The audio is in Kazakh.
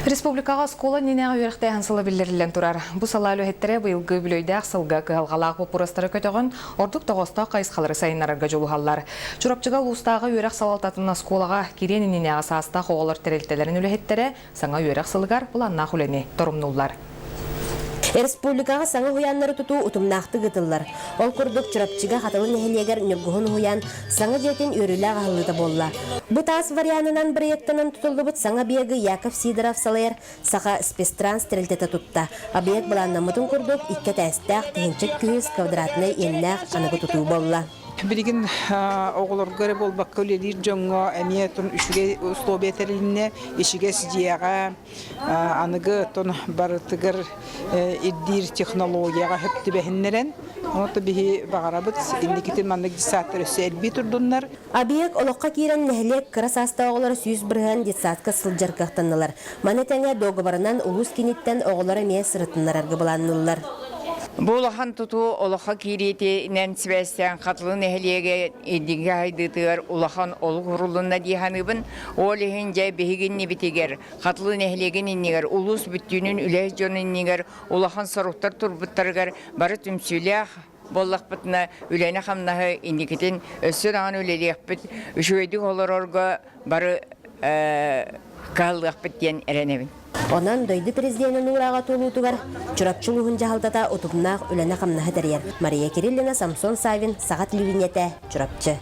Республикаға скола ненеға үйректе хансылы білдірілен тұрар. Бұл салайлы хеттере бұйылғы білөйдәқ сылға кығалғалақ бұпырыстары көтіғын ордық тоғыста қайысқалары сайынарарға жолу халлар. Чурапчыға ұлыстағы үйрек салалтатына сколаға керен ненеға саста қоғалар тәрелтелерін үлі хеттере саңа үйрек сылғар бұланна құлені торымнулар. Республикаға саңа хуянлары тұту ұтымнақты ғытылар. Ол күрдік чурапчыға қатылы нәхелегер нүргіғын хуян саңа жетін өрілі ағылыда болла. Бұтас варианынан бір еттінін тұтылды бұт саңа бегі Яков Сидоров салайыр сақа спецтранс тірілтеті тұтта. Абиек бұланна мұтын күрдік икке тәстәқ тәхенчік күйіз квадратны еннәқ анығы тұту болла. Bilgin oğullar göre bol bakkaleli jonga emiyetun üçge ustobeterine işige siyaga anıgı ton barıtıgır iddir teknolojiyaga hep behinleren onu tabii bağırabıt indikitin manlık saatler selbi turdunlar. Abiyek olokka kiren nehlek krasasta oğulları 100 birhan disaatka sıljar kaqtanılar. Manetenge dogobarından ulus kinitten oğulları meye sırıtınlar argıbalanırlar. Булахан туту олоха кирети нәнсвәстән катлын әһлиеге идиге хайдытыр улахан ол гурулунна диханыбын олехин жай бегинни битигер катлын әһлиеген иннигер улус бүттүнүн үләс жонун иннигер улахан саруктар турбуттаргар бары түмсүләх боллакпытна үләне хамнахы индикетин өссөраган үлелехпит үшөйдү олорорго бары каллыхпыт ден эренебин. Ondan doydu президенtin uğrağa toluğutugar, çurapçılığın jahaltata otubunaq ölenə qamnağı dəriyər. Mariya Kirillina, Samson Savin, Sagat Livinete, çurapçı.